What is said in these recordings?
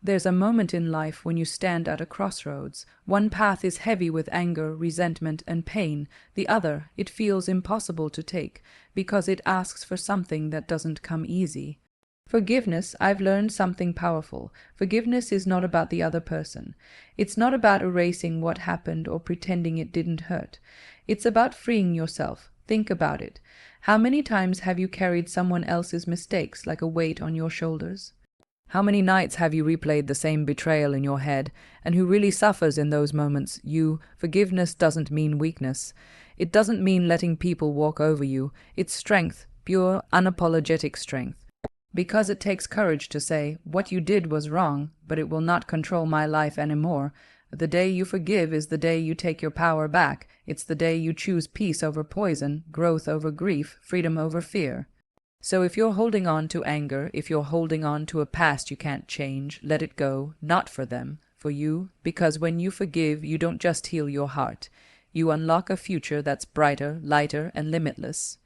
There's a moment in life when you stand at a crossroads. One path is heavy with anger, resentment, and pain. The other, it feels impossible to take, because it asks for something that doesn't come easy. Forgiveness, I've learned something powerful. Forgiveness is not about the other person. It's not about erasing what happened or pretending it didn't hurt. It's about freeing yourself. Think about it. How many times have you carried someone else's mistakes like a weight on your shoulders? How many nights have you replayed the same betrayal in your head? And who really suffers in those moments? You. Forgiveness doesn't mean weakness. It doesn't mean letting people walk over you. It's strength, pure, unapologetic strength. Because it takes courage to say, what you did was wrong, but it will not control my life anymore. The day you forgive is the day you take your power back. It's the day you choose peace over poison, growth over grief, freedom over fear. So if you're holding on to anger, if you're holding on to a past you can't change, let it go, not for them, for you, because when you forgive, you don't just heal your heart. You unlock a future that's brighter, lighter, and limitless.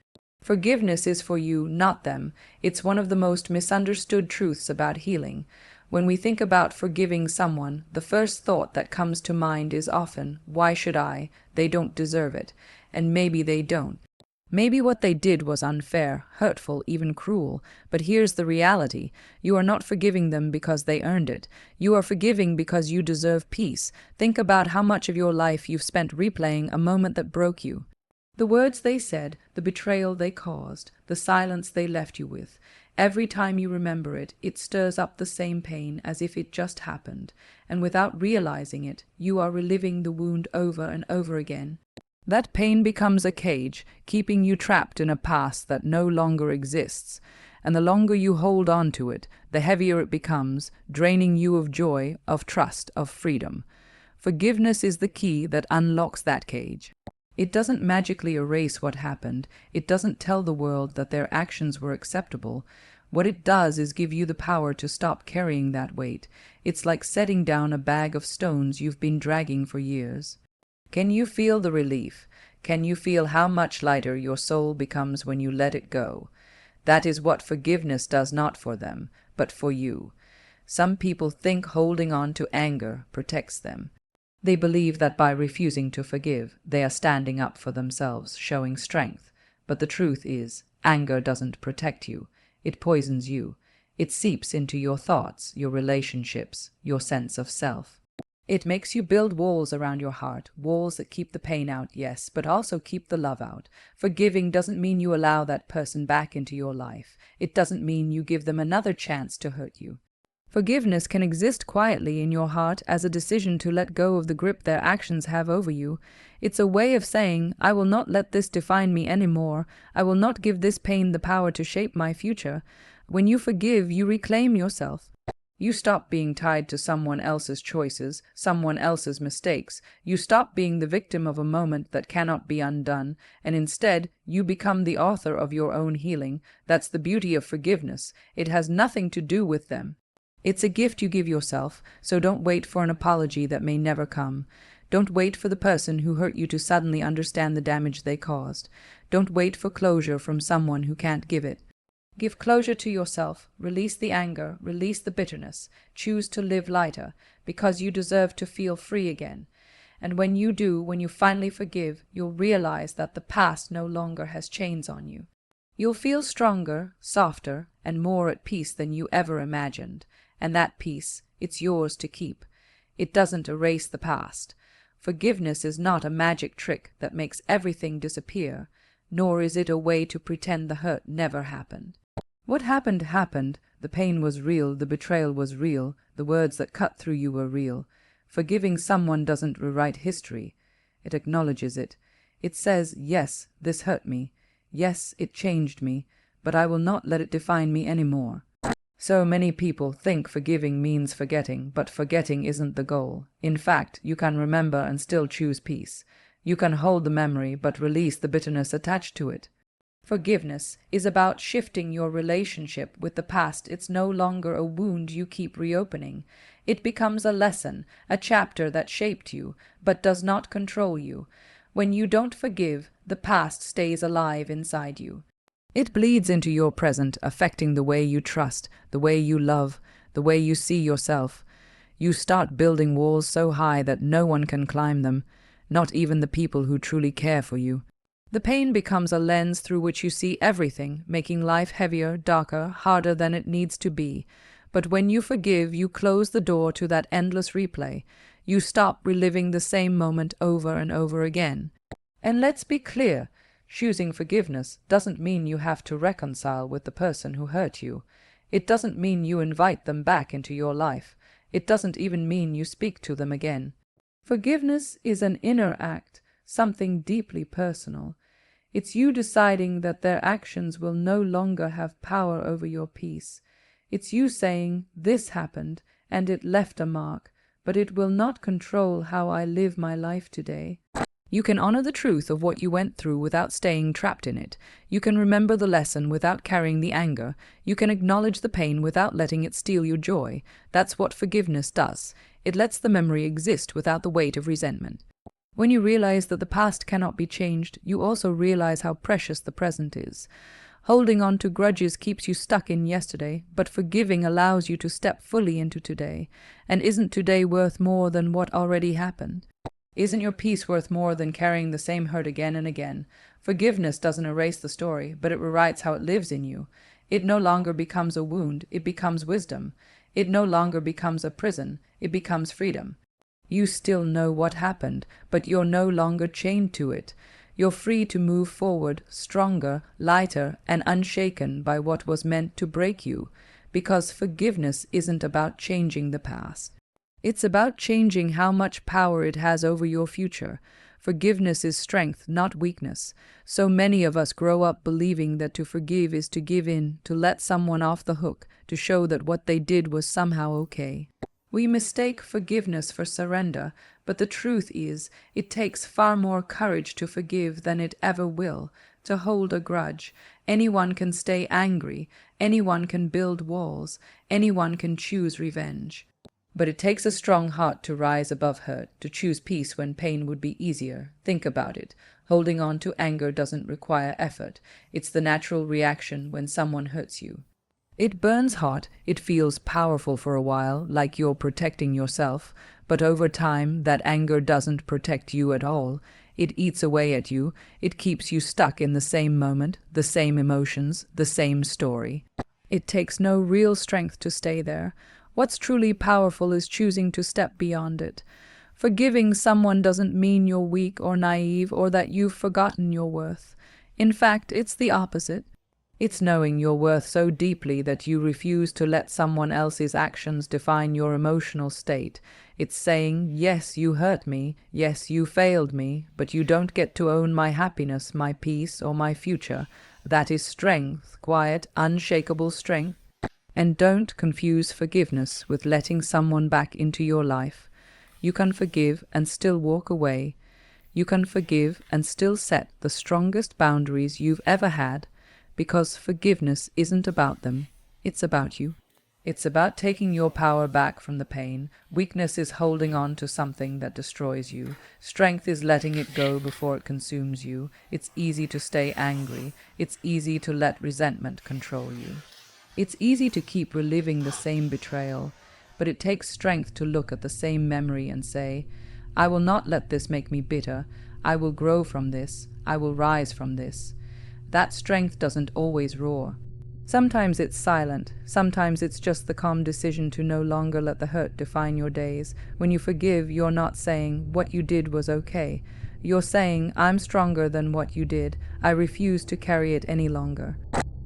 Forgiveness is for you, not them. It's one of the most misunderstood truths about healing. When we think about forgiving someone, the first thought that comes to mind is often, why should I? They don't deserve it. And maybe they don't. Maybe what they did was unfair, hurtful, even cruel. But here's the reality. You are not forgiving them because they earned it. You are forgiving because you deserve peace. Think about how much of your life you've spent replaying a moment that broke you. The words they said, the betrayal they caused, the silence they left you with. Every time you remember it, it stirs up the same pain as if it just happened. And without realizing it, you are reliving the wound over and over again. That pain becomes a cage, keeping you trapped in a past that no longer exists. And the longer you hold on to it, the heavier it becomes, draining you of joy, of trust, of freedom. Forgiveness is the key that unlocks that cage. It doesn't magically erase what happened. It doesn't tell the world that their actions were acceptable. What it does is give you the power to stop carrying that weight. It's like setting down a bag of stones you've been dragging for years. Can you feel the relief? Can you feel how much lighter your soul becomes when you let it go? That is what forgiveness does not for them, but for you. Some people think holding on to anger protects them. They believe that by refusing to forgive, they are standing up for themselves, showing strength. But the truth is, anger doesn't protect you. It poisons you. It seeps into your thoughts, your relationships, your sense of self. It makes you build walls around your heart, walls that keep the pain out, yes, but also keep the love out. Forgiving doesn't mean you allow that person back into your life. It doesn't mean you give them another chance to hurt you. Forgiveness can exist quietly in your heart as a decision to let go of the grip their actions have over you. It's a way of saying, I will not let this define me anymore. I will not give this pain the power to shape my future. When you forgive, you reclaim yourself. You stop being tied to someone else's choices, someone else's mistakes. You stop being the victim of a moment that cannot be undone, and instead, you become the author of your own healing. That's the beauty of forgiveness. It has nothing to do with them. It's a gift you give yourself, so don't wait for an apology that may never come. Don't wait for the person who hurt you to suddenly understand the damage they caused. Don't wait for closure from someone who can't give it. Give closure to yourself, release the anger, release the bitterness, choose to live lighter, because you deserve to feel free again. And when you do, when you finally forgive, you'll realize that the past no longer has chains on you. You'll feel stronger, softer, and more at peace than you ever imagined. And that peace, it's yours to keep. It doesn't erase the past. Forgiveness is not a magic trick that makes everything disappear, nor is it a way to pretend the hurt never happened. What happened happened. The pain was real, the betrayal was real, the words that cut through you were real. Forgiving someone doesn't rewrite history. It acknowledges it. It says, yes, this hurt me. Yes, it changed me, but I will not let it define me anymore. So many people think forgiving means forgetting, but forgetting isn't the goal. In fact, you can remember and still choose peace. You can hold the memory, but release the bitterness attached to it. Forgiveness is about shifting your relationship with the past. It's no longer a wound you keep reopening. It becomes a lesson, a chapter that shaped you, but does not control you. When you don't forgive, the past stays alive inside you. It bleeds into your present, affecting the way you trust, the way you love, the way you see yourself. You start building walls so high that no one can climb them, not even the people who truly care for you. The pain becomes a lens through which you see everything, making life heavier, darker, harder than it needs to be. But when you forgive, you close the door to that endless replay. You stop reliving the same moment over and over again. And let's be clear, choosing forgiveness doesn't mean you have to reconcile with the person who hurt you. It doesn't mean you invite them back into your life. It doesn't even mean you speak to them again. Forgiveness is an inner act, something deeply personal. It's you deciding that their actions will no longer have power over your peace. It's you saying, "This happened, and it left a mark, but it will not control how I live my life today." You can honor the truth of what you went through without staying trapped in it. You can remember the lesson without carrying the anger. You can acknowledge the pain without letting it steal your joy. That's what forgiveness does. It lets the memory exist without the weight of resentment. When you realize that the past cannot be changed, you also realize how precious the present is. Holding on to grudges keeps you stuck in yesterday, but forgiving allows you to step fully into today. And isn't today worth more than what already happened? Isn't your peace worth more than carrying the same hurt again and again? Forgiveness doesn't erase the story, but it rewrites how it lives in you. It no longer becomes a wound, it becomes wisdom. It no longer becomes a prison, it becomes freedom. You still know what happened, but you're no longer chained to it. You're free to move forward, stronger, lighter, and unshaken by what was meant to break you, because forgiveness isn't about changing the past. It's about changing how much power it has over your future. Forgiveness is strength, not weakness. So many of us grow up believing that to forgive is to give in, to let someone off the hook, to show that what they did was somehow okay. We mistake forgiveness for surrender, but the truth is, it takes far more courage to forgive than it ever will, to hold a grudge. Anyone can stay angry, anyone can build walls, anyone can choose revenge. But it takes a strong heart to rise above hurt, to choose peace when pain would be easier. Think about it. Holding on to anger doesn't require effort. It's the natural reaction when someone hurts you. It burns hot, it feels powerful for a while, like you're protecting yourself, but over time that anger doesn't protect you at all. It eats away at you, it keeps you stuck in the same moment, the same emotions, the same story. It takes no real strength to stay there. What's truly powerful is choosing to step beyond it. Forgiving someone doesn't mean you're weak or naive or that you've forgotten your worth. In fact, it's the opposite. It's knowing your worth so deeply that you refuse to let someone else's actions define your emotional state. It's saying, yes, you hurt me, yes, you failed me, but you don't get to own my happiness, my peace, or my future. That is strength, quiet, unshakable strength. And don't confuse forgiveness with letting someone back into your life. You can forgive and still walk away. You can forgive and still set the strongest boundaries you've ever had. Because forgiveness isn't about them, it's about you. It's about taking your power back from the pain. Weakness is holding on to something that destroys you. Strength is letting it go before it consumes you. It's easy to stay angry. It's easy to let resentment control you. It's easy to keep reliving the same betrayal, but it takes strength to look at the same memory and say, I will not let this make me bitter. I will grow from this. I will rise from this. That strength doesn't always roar. Sometimes it's silent. Sometimes it's just the calm decision to no longer let the hurt define your days. When you forgive, you're not saying, what you did was okay. You're saying, I'm stronger than what you did. I refuse to carry it any longer.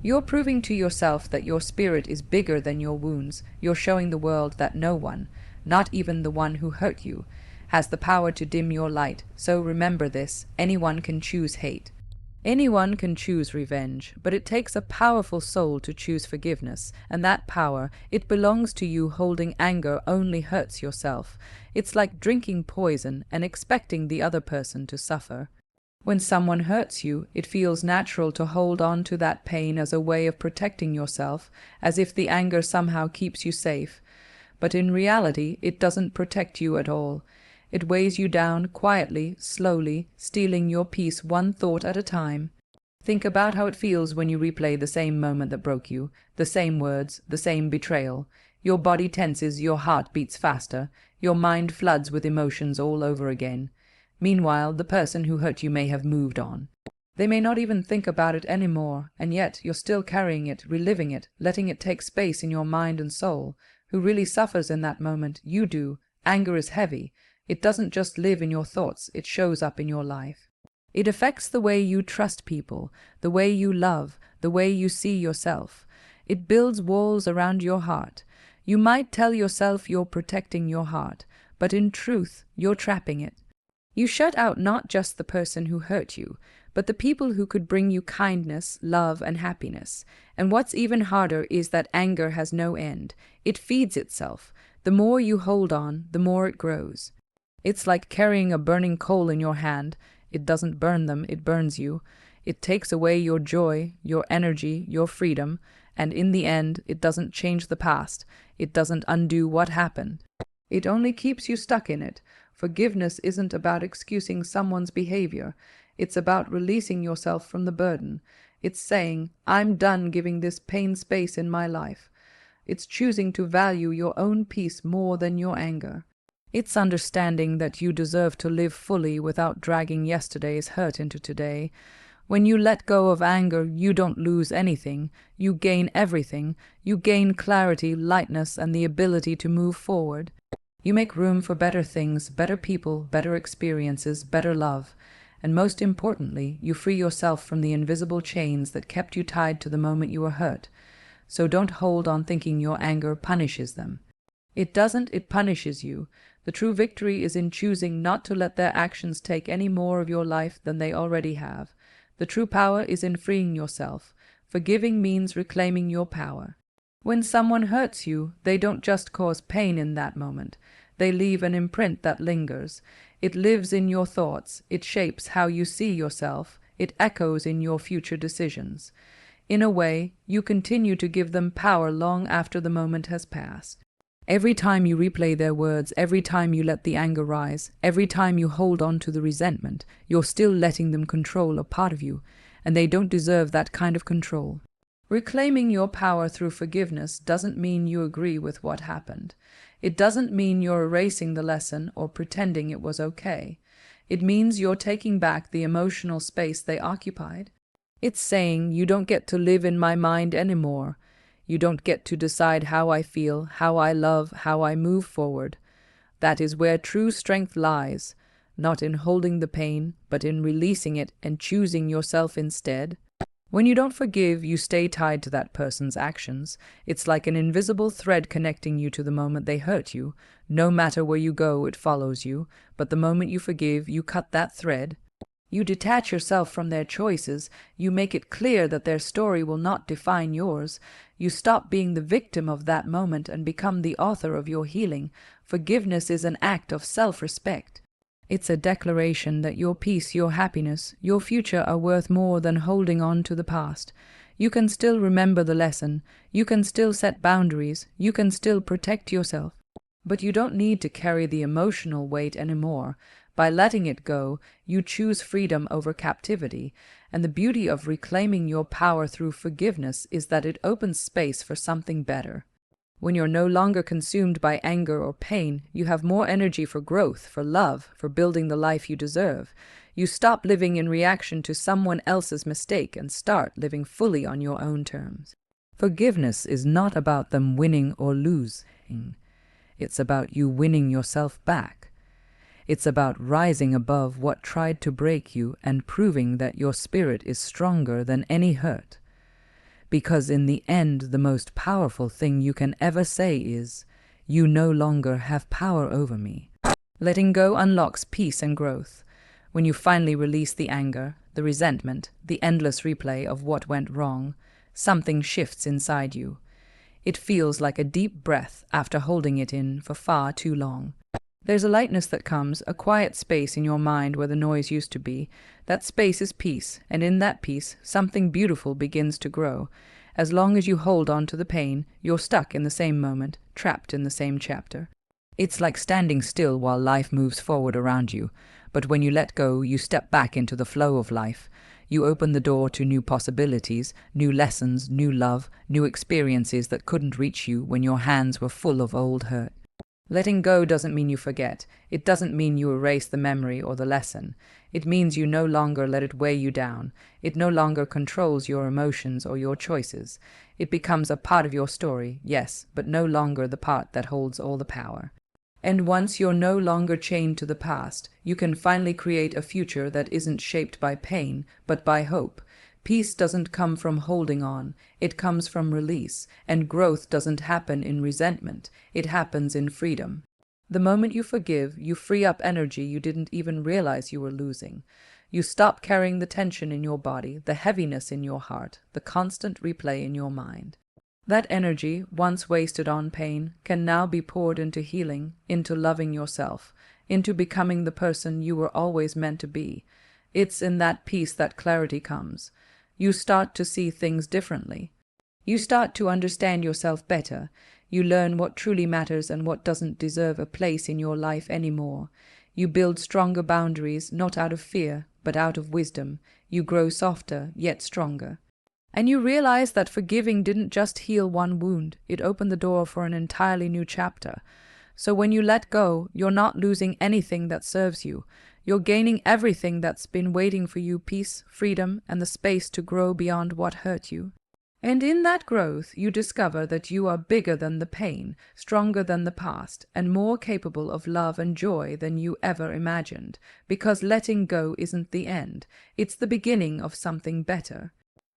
You're proving to yourself that your spirit is bigger than your wounds. You're showing the world that no one, not even the one who hurt you, has the power to dim your light. So remember this, anyone can choose hate. Anyone can choose revenge, but it takes a powerful soul to choose forgiveness, and that power, it belongs to you. Holding anger only hurts yourself. It's like drinking poison and expecting the other person to suffer. When someone hurts you, it feels natural to hold on to that pain as a way of protecting yourself, as if the anger somehow keeps you safe. But in reality, it doesn't protect you at all. It weighs you down quietly, slowly, stealing your peace one thought at a time. Think about how it feels when you replay the same moment that broke you, the same words, the same betrayal. Your body tenses, your heart beats faster, your mind floods with emotions all over again. Meanwhile, the person who hurt you may have moved on. They may not even think about it anymore, and yet you're still carrying it, reliving it, letting it take space in your mind and soul. Who really suffers in that moment? You do. Anger is heavy. It doesn't just live in your thoughts, it shows up in your life. It affects the way you trust people, the way you love, the way you see yourself. It builds walls around your heart. You might tell yourself you're protecting your heart, but in truth, you're trapping it. You shut out not just the person who hurt you, but the people who could bring you kindness, love, and happiness. And what's even harder is that anger has no end. It feeds itself. The more you hold on, the more it grows. It's like carrying a burning coal in your hand. It doesn't burn them, it burns you. It takes away your joy, your energy, your freedom, and in the end, it doesn't change the past. It doesn't undo what happened. It only keeps you stuck in it. Forgiveness isn't about excusing someone's behavior. It's about releasing yourself from the burden. It's saying, I'm done giving this pain space in my life. It's choosing to value your own peace more than your anger. It's understanding that you deserve to live fully without dragging yesterday's hurt into today. When you let go of anger, you don't lose anything. You gain everything. You gain clarity, lightness, and the ability to move forward. You make room for better things, better people, better experiences, better love. And most importantly, you free yourself from the invisible chains that kept you tied to the moment you were hurt. So don't hold on thinking your anger punishes them. It doesn't, it punishes you. The true victory is in choosing not to let their actions take any more of your life than they already have. The true power is in freeing yourself. Forgiving means reclaiming your power. When someone hurts you, they don't just cause pain in that moment. They leave an imprint that lingers. It lives in your thoughts. It shapes how you see yourself. It echoes in your future decisions. In a way, you continue to give them power long after the moment has passed. Every time you replay their words, every time you let the anger rise, every time you hold on to the resentment, you're still letting them control a part of you, and they don't deserve that kind of control. Reclaiming your power through forgiveness doesn't mean you agree with what happened. It doesn't mean you're erasing the lesson or pretending it was okay. It means you're taking back the emotional space they occupied. It's saying, you don't get to live in my mind anymore. You don't get to decide how I feel, how I love, how I move forward. That is where true strength lies, not in holding the pain, but in releasing it and choosing yourself instead. When you don't forgive, you stay tied to that person's actions. It's like an invisible thread connecting you to the moment they hurt you. No matter where you go, it follows you. But the moment you forgive, you cut that thread. You detach yourself from their choices. You make it clear that their story will not define yours. You stop being the victim of that moment and become the author of your healing. Forgiveness is an act of self-respect. It's a declaration that your peace, your happiness, your future are worth more than holding on to the past. You can still remember the lesson. You can still set boundaries. You can still protect yourself. But you don't need to carry the emotional weight anymore. By letting it go, you choose freedom over captivity, and the beauty of reclaiming your power through forgiveness is that it opens space for something better. When you're no longer consumed by anger or pain, you have more energy for growth, for love, for building the life you deserve. You stop living in reaction to someone else's mistake and start living fully on your own terms. Forgiveness is not about them winning or losing. It's about you winning yourself back. It's about rising above what tried to break you and proving that your spirit is stronger than any hurt. Because in the end, the most powerful thing you can ever say is, you no longer have power over me. Letting go unlocks peace and growth. When you finally release the anger, the resentment, the endless replay of what went wrong, something shifts inside you. It feels like a deep breath after holding it in for far too long. There's a lightness that comes, a quiet space in your mind where the noise used to be. That space is peace, and in that peace, something beautiful begins to grow. As long as you hold on to the pain, you're stuck in the same moment, trapped in the same chapter. It's like standing still while life moves forward around you. But when you let go, you step back into the flow of life. You open the door to new possibilities, new lessons, new love, new experiences that couldn't reach you when your hands were full of old hurt. Letting go doesn't mean you forget. It doesn't mean you erase the memory or the lesson. It means you no longer let it weigh you down. It no longer controls your emotions or your choices. It becomes a part of your story, yes, but no longer the part that holds all the power. And once you're no longer chained to the past, you can finally create a future that isn't shaped by pain, but by hope. Peace doesn't come from holding on, it comes from release, and growth doesn't happen in resentment, it happens in freedom. The moment you forgive, you free up energy you didn't even realize you were losing. You stop carrying the tension in your body, the heaviness in your heart, the constant replay in your mind. That energy, once wasted on pain, can now be poured into healing, into loving yourself, into becoming the person you were always meant to be. It's in that peace that clarity comes. You start to see things differently. You start to understand yourself better. You learn what truly matters and what doesn't deserve a place in your life anymore. You build stronger boundaries, not out of fear, but out of wisdom. You grow softer, yet stronger. And you realize that forgiving didn't just heal one wound, it opened the door for an entirely new chapter. So when you let go, you're not losing anything that serves you. You're gaining everything that's been waiting for you: peace, freedom, and the space to grow beyond what hurt you. And in that growth, you discover that you are bigger than the pain, stronger than the past, and more capable of love and joy than you ever imagined, because letting go isn't the end, it's the beginning of something better.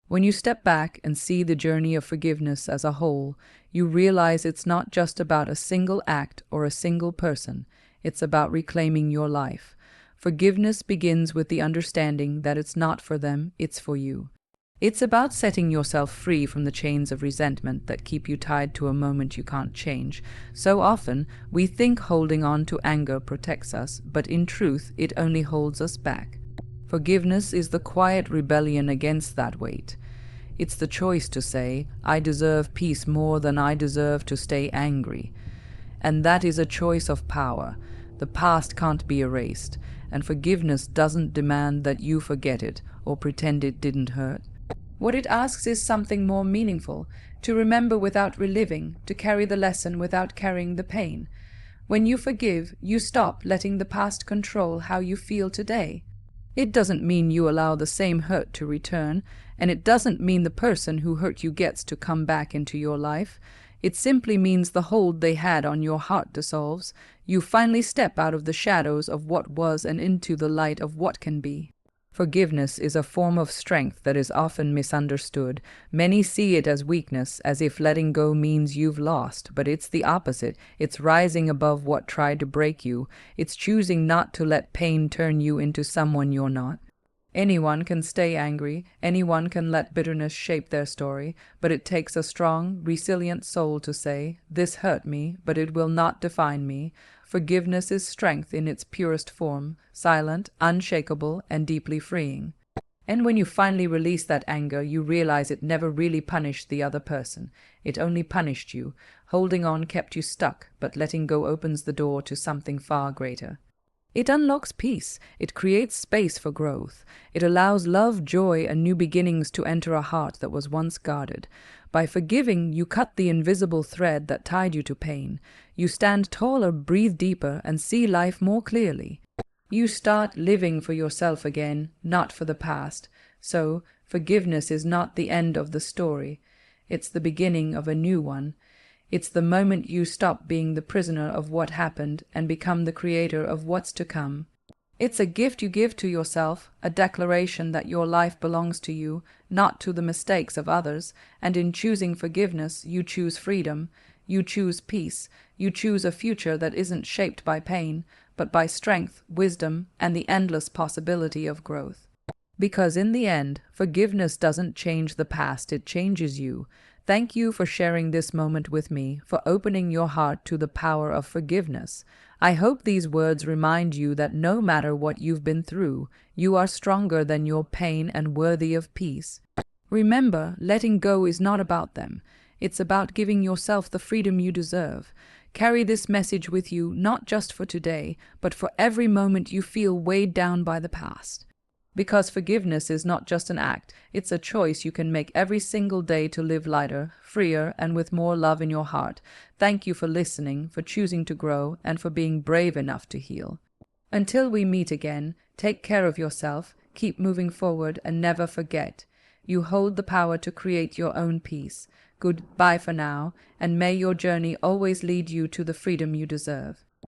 When you step back and see the journey of forgiveness as a whole, you realize it's not just about a single act or a single person, it's about reclaiming your life. Forgiveness begins with the understanding that it's not for them, it's for you. It's about setting yourself free from the chains of resentment that keep you tied to a moment you can't change. So often, we think holding on to anger protects us, but in truth, it only holds us back. Forgiveness is the quiet rebellion against that weight. It's the choice to say, I deserve peace more than I deserve to stay angry. And that is a choice of power. The past can't be erased, and forgiveness doesn't demand that you forget it or pretend it didn't hurt. What it asks is something more meaningful, to remember without reliving, to carry the lesson without carrying the pain. When you forgive, you stop letting the past control how you feel today. It doesn't mean you allow the same hurt to return, and it doesn't mean the person who hurt you gets to come back into your life. It simply means the hold they had on your heart dissolves. You finally step out of the shadows of what was and into the light of what can be. Forgiveness is a form of strength that is often misunderstood. Many see it as weakness, as if letting go means you've lost, but it's the opposite. It's rising above what tried to break you. It's choosing not to let pain turn you into someone you're not. Anyone can stay angry, anyone can let bitterness shape their story, but it takes a strong, resilient soul to say, this hurt me, but it will not define me. Forgiveness is strength in its purest form, silent, unshakable, and deeply freeing. And when you finally release that anger, you realize it never really punished the other person. It only punished you. Holding on kept you stuck, but letting go opens the door to something far greater. It unlocks peace. It creates space for growth. It allows love, joy, and new beginnings to enter a heart that was once guarded. By forgiving, you cut the invisible thread that tied you to pain. You stand taller, breathe deeper, and see life more clearly. You start living for yourself again, not for the past. So, forgiveness is not the end of the story. It's the beginning of a new one. It's the moment you stop being the prisoner of what happened and become the creator of what's to come. It's a gift you give to yourself, a declaration that your life belongs to you, not to the mistakes of others, and in choosing forgiveness, you choose freedom, you choose peace, you choose a future that isn't shaped by pain, but by strength, wisdom, and the endless possibility of growth. Because in the end, forgiveness doesn't change the past, it changes you. Thank you for sharing this moment with me, for opening your heart to the power of forgiveness. I hope these words remind you that no matter what you've been through, you are stronger than your pain and worthy of peace. Remember, letting go is not about them. It's about giving yourself the freedom you deserve. Carry this message with you, not just for today, but for every moment you feel weighed down by the past. Because forgiveness is not just an act, it's a choice you can make every single day to live lighter, freer, and with more love in your heart. Thank you for listening, for choosing to grow, and for being brave enough to heal. Until we meet again, take care of yourself, keep moving forward, and never forget, you hold the power to create your own peace. Goodbye for now, and may your journey always lead you to the freedom you deserve.